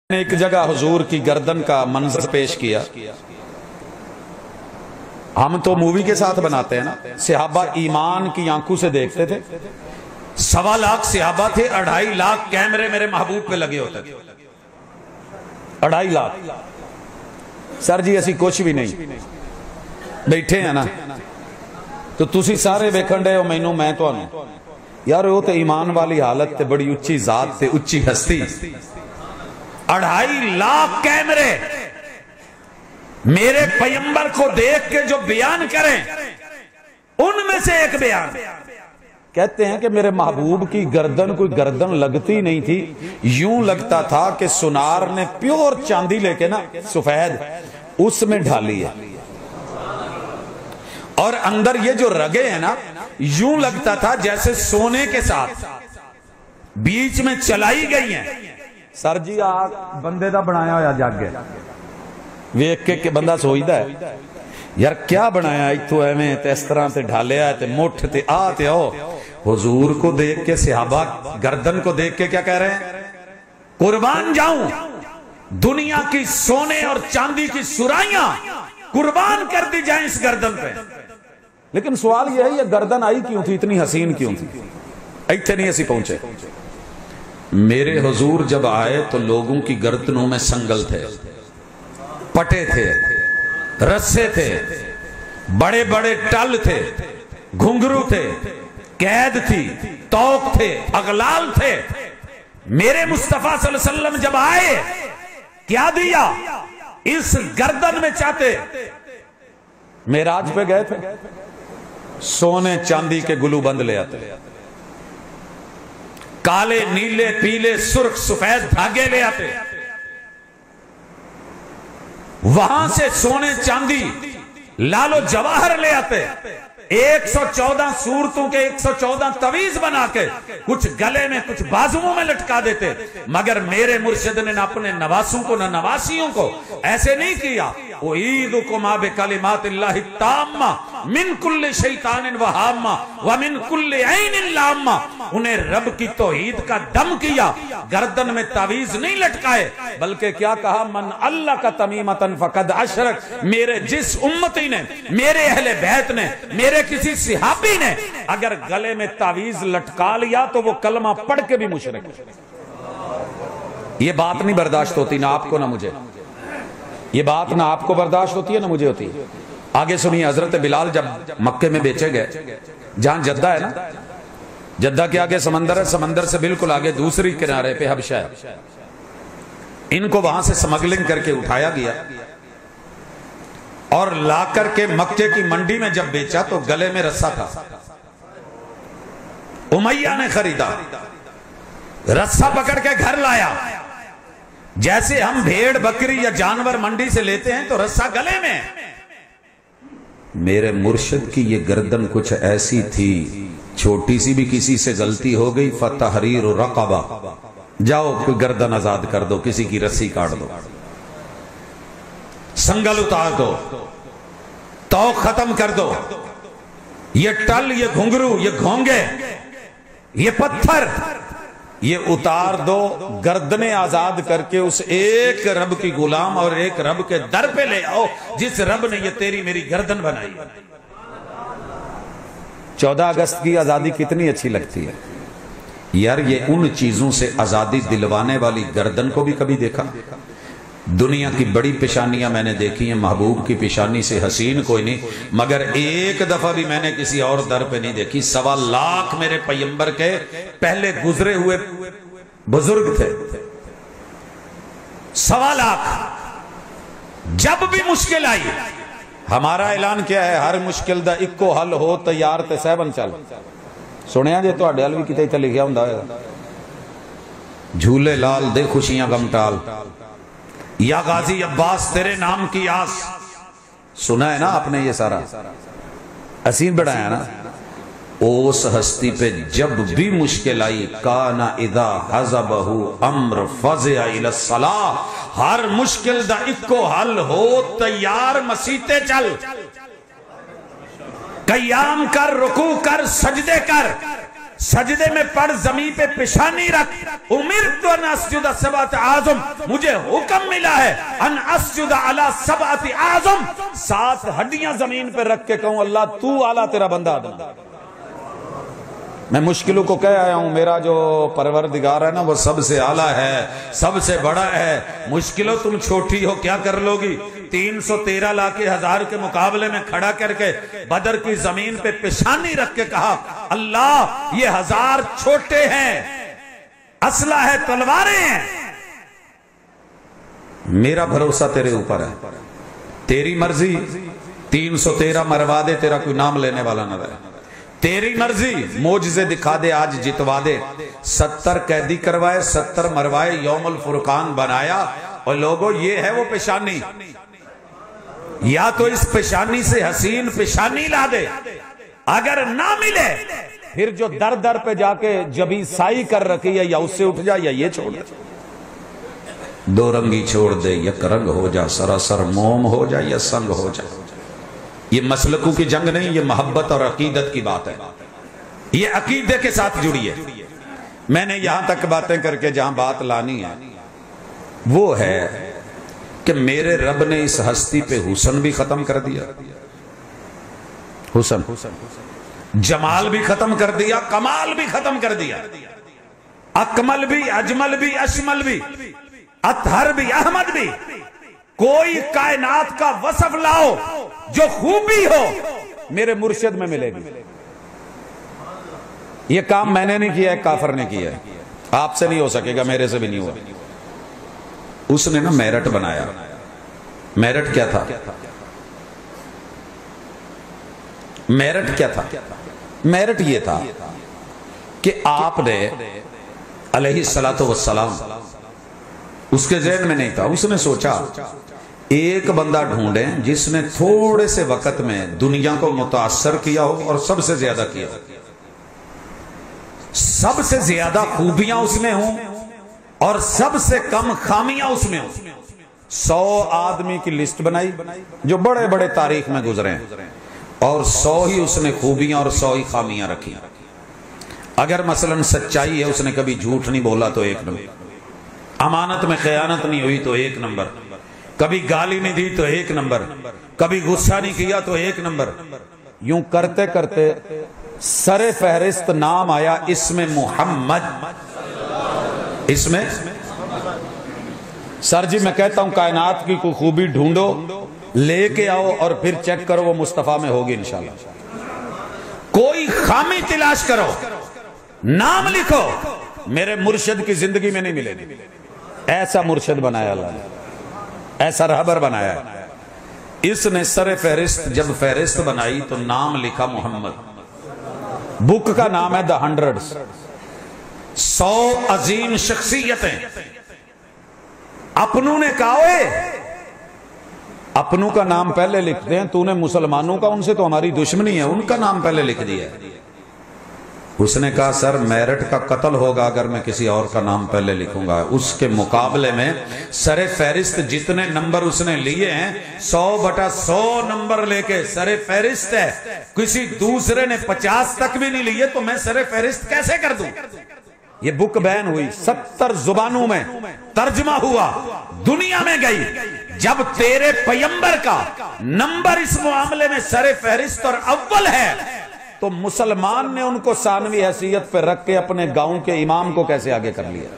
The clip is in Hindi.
ने एक जगह हुजूर की गर्दन का मंजर पेश किया। हम तो मूवी के साथ बनाते हैं ना। सहाबा ईमान की आंखों से देखते थे। 1.25 लाख सहाबा थे, 2.5 लाख कैमरे मेरे महबूब पे लगे होते थे। 2.5 लाख। सर जी असी कुछ भी नहीं बैठे हैं ना, तो तुसी सारे वेखण रहे हो मैनू, मैं तुहानू यार वो तो ईमान वाली हालत ते बड़ी उच्ची जात ते उच्ची हस्ती। 2.5 लाख कैमरे मेरे पैगंबर को देख के जो बयान करें, उनमें से एक बयान कहते हैं कि मेरे महबूब की गर्दन कोई गर्दन लगती नहीं थी, यूं लगता था कि सुनार ने प्योर चांदी लेके ना सफेद उसमें ढाली है, और अंदर ये जो रगे हैं ना, यूं लगता था जैसे सोने के साथ बीच में चलाई गई हैं। सर जी आ बंदे दा बनाया होया जग है, वेख के बंदा सोचदा है यार क्या बनाया इथों एवें ते इस तरह से ढालिया ते मुठ ते आ ते ओ। हुजूर को देख के सहाबा गर्दन को देख के क्या कह रहे हैं? कुर्बान जाऊं, दुनिया की सोने और चांदी की सुराइयां कुर्बान कर दी जाए इस गर्दन पे। लेकिन सवाल यह है, ये गर्दन आई क्यों थी, इतनी हसीन क्यों थी? इतने नहीं असी पहुंचे। मेरे हुजूर जब आए तो लोगों की गर्दनों में संगल थे, पटे थे, रस्से थे, बड़े बड़े टल थे, घुंघरू थे, कैद थी, तौक थे, अगलाल थे। मेरे मुस्तफा सल्लल्लाहु अलैहि वसल्लम जब आए क्या दिया? इस गर्दन में चाहते मेराज पे गए थे, सोने चांदी के गुलूबंद ले आते, काले नीले पीले सुर्ख सफेद धागे ले आते, वहां से सोने चांदी लालो जवाहर ले आते, 114 सूरतों के 114 तवीज बना के कुछ गले में कुछ बाजुओं में लटका देते। मगर मेरे मुर्शिद ने ना अपने नवासों को ना नवासियों को ऐसे नहीं किया। वो ईद को माँ बेकलिमातिल्लाहि ताम्मा मिन कुल्ले शैतानिन व हाम्मा व मिन कुल्ले ऐनिन लाम्मा। उन्हें रब की तौहीद का दम किया, गर्दन में तावीज नहीं लटकाए, बल्कि क्या कहा? मन अल्लाह का तमीमतन फकद अशरक। मेरे जिस उम्मती ने, मेरे अहले बैत ने, मेरे किसी सिहाबी ने अगर गले में तावीज लटका लिया तो वो कलमा पढ़ के भी मुशरिक। ये बात नहीं बर्दाश्त होती ना आपको ना मुझे, ये बात ना आपको बर्दाश्त होती है ना मुझे होती है। आगे सुनिए, हजरत बिलाल जब मक्के में बेचे गए, जहां जद्दा है ना, जद्दा के आगे समंदर है, समंदर से बिल्कुल आगे दूसरी किनारे पे हबशा है। इनको वहां से स्मगलिंग करके उठाया गया और लाकर के मक्के की मंडी में जब बेचा तो गले में रस्सा था। उमैया ने खरीदा, रस्सा पकड़ के घर लाया। जैसे हम भेड़ बकरी या जानवर मंडी से लेते हैं तो रस्सा गले में। मेरे मुर्शिद की ये गर्दन कुछ ऐसी थी, छोटी सी भी किसी से गलती हो गई फतहरीर रक़बा, जाओ कोई गर्दन आजाद कर दो, किसी की रस्सी काट दो, संगल उतार दो, तौक खत्म कर दो, ये टल, ये घुंघरू, ये घोंगे, ये पत्थर, ये उतार दो, गर्दनें आजाद करके उस एक रब की गुलाम और एक रब के दर पे ले आओ जिस रब ने ये तेरी मेरी गर्दन बनाई। 14 अगस्त की आजादी कितनी अच्छी लगती है यार। ये उन चीजों से आजादी दिलवाने वाली गर्दन को भी कभी देखा? दुनिया की बड़ी पेशानियां मैंने देखी हैं, महबूब की पेशानी से हसीन कोई नहीं, मगर एक दफा भी मैंने किसी और दर पे नहीं देखी। 1.25 लाख मेरे पैगंबर के पहले गुजरे हुए बुजुर्ग थे, 1.25 लाख। जब भी मुश्किल आई, हमारा ऐलान क्या है? हर मुश्किल दा इक्को हल हो, तैयार ते सहबन चल। सुनिया जे तुहाडे हल भी किते इत्थे लिखिया हुंदा होएगा, झूले लाल दे खुशियां गम टाल, या गाजी अब्बास तेरे नाम की आस। सुना है ना आपने ये सारा, असीम बढ़ाया ना। उस हस्ती पे जब भी मुश्किल आई, काना इदा हज़बहु अम्र फज़िअ इला सलाह। हर मुश्किल दा इक्को हल हो, तैयार मसीते चल, कयाम कर, रुकू कर, सजदे कर, सजदे में पड़, जमीन पे पेशानी रख। उमिरतु अन अस्जुद सबअत आज़म, मुझे हुक्म मिला है अन अस्जुद अला सबअत आज़म, 7 हड्डियां जमीन पे रख के कहूं अल्लाह तू आला, तेरा बंदा आदम। मैं मुश्किलों को कह आया हूं, मेरा जो परवरदिगार है ना वो सबसे आला है, सबसे बड़ा है। मुश्किलों तुम छोटी हो, क्या कर लोगी? 313 लाख 1000 के मुकाबले में खड़ा करके बदर की जमीन पे पेशानी रख के कहा अल्लाह ये 1000 छोटे हैं, असला है, तलवारें हैं, मेरा भरोसा तेरे ऊपर है, तेरी मर्जी। 313 मरवा दे, तेरा कोई नाम लेने वाला न रहे, तेरी मर्जी। मोजज़े दिखा दे, आज जितवा दे। 70 कैदी करवाए, 70 मरवाए, यौमुल फुरकान बनाया। और लोगों ये है वो पेशानी, या तो इस पेशानी से हसीन पेशानी ला दे, अगर ना मिले फिर जो दर दर पे जाके जबी साई कर रखी है, या उससे उठ जा या ये छोड़ दे। 2 रंगी छोड़ दे, यक रंग हो जा, सरासर मोम हो जा या संग हो जा। ये मसलकों की जंग नहीं, ये मोहब्बत और अकीदत की बात है, ये अकीदे के साथ जुड़ी है। मैंने यहां तक बातें करके जहां बात लानी है वो है कि मेरे रब ने इस हस्ती पे हुस्न भी खत्म कर दिया, हुस्न, जमाल भी खत्म कर दिया, कमाल भी खत्म कर दिया, अकमल भी, अजमल भी, अशमल भी, अतहर भी, अहमद भी। कोई कायनात का वसफ लाओ जो खूबी हो, मेरे मुर्शिद में मिलेगी। यह काम मैंने नहीं किया है, काफर ने किया है, आपसे नहीं हो सकेगा, मेरे से भी नहीं हुआ। उसने ना मेरठ बनाया। मेरठ क्या था? मेरठ क्या था? मेरठ ये था कि आपने अलैहिस्सलातु वस्सलाम, उसके ज़हन में नहीं था, उसने सोचा एक बंदा ढूंढे जिसने थोड़े से वक्त में दुनिया को मुतासर किया हो और सबसे ज्यादा किया, सबसे ज्यादा खूबियां उसमें हों और सबसे कम खामियां उसमें हों। 100 आदमी की लिस्ट बनाई जो बड़े बड़े तारीख में गुजरे हैं, और 100 ही उसने खूबियां और 100 ही खामियां रखी। अगर मसलन सच्चाई है, उसने कभी झूठ नहीं बोला तो 1 नंबर, अमानत में खयानत नहीं हुई तो 1 नंबर, कभी गाली नहीं दी तो 1 नंबर, कभी गुस्सा नहीं किया तो 1 नंबर। यूं करते करते सरे फहरिस्त नाम आया इसमें मोहम्मद। इसमें सर जी मैं कहता हूं कायनात की कोई खूबी ढूंढो, लेके आओ और फिर चेक करो वो मुस्तफा में होगी इंशाल्लाह। कोई खामी तलाश करो, नाम लिखो, मेरे मुर्शिद की जिंदगी में नहीं मिलेगी। ऐसा मुर्शिद बनाया अल्लाह ने, ऐसा रहबर बनाया। इसने सरे फहरिस्त जब फहरिस्त बनाई तो नाम लिखा मोहम्मद। बुक का नाम है द 100। 100 अजीम शख्सियतें। अपनों ने कहा अपनों का नाम पहले लिखते हैं, तूने मुसलमानों का, उनसे तो हमारी दुश्मनी है, उनका नाम पहले लिख दिया। उसने कहा सर मेरठ का कत्ल होगा अगर मैं किसी और का नाम पहले लिखूंगा। उसके मुकाबले में सरे फहरिस्त जितने नंबर उसने लिए हैं, 100/100 नंबर लेके सरे फहरिस्त है। किसी दूसरे ने 50 तक भी नहीं लिए तो मैं सरे फहरिस्त कैसे कर दूं? ये बुक बैन हुई, 70 जुबानों में तर्जमा हुआ, दुनिया में गई। जब तेरे पैगंबर का नंबर इस मामले में सरे फहरिस्त और अव्वल है, तो मुसलमान ने उनको सानवी हैसियत पर रख के अपने गांव के इमाम को कैसे आगे कर लिया?